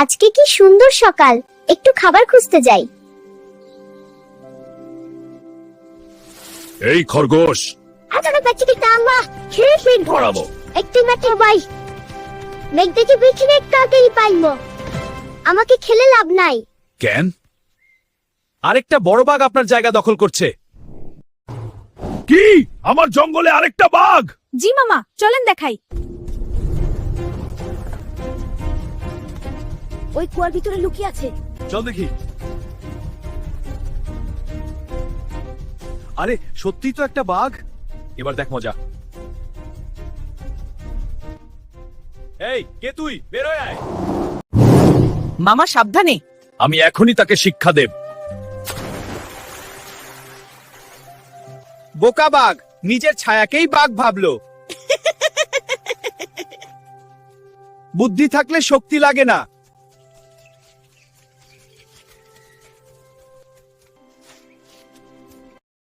আজকে কি সুন্দর সকাল, একটু খাবার খুঁজতে যাই। এই খরগোশ, আজকে বাচ্চাকে তামা খেয়ে ফেল ধরাবো। একটু মাত্র ভাই, মেঘ দেখে বিছানে তাড়াতাড়ি পাইমো। আমাকে খেলে লাভ নাই। কেন? আরেকটা বড় বাঘ আপনার জায়গা দখল করছে। কি? আমার জঙ্গলে আরেকটা বাঘ? জি মামা, চলেন দেখাই। ওই কুয়ার ভিতরে লুকিয়ে আছে। চল দেখি। আরে সত্যি তো একটা বাঘ। এবার দেখ মজা। এই কে তুই? বের হয়ে আয়। মামা সাবধানে। আমি এখনই তাকে শিক্ষা দেব। বোকা বাঘ নিজের ছায়াকেই বাঘ ভাবলো। বুদ্ধি থাকলে শক্তি লাগে না।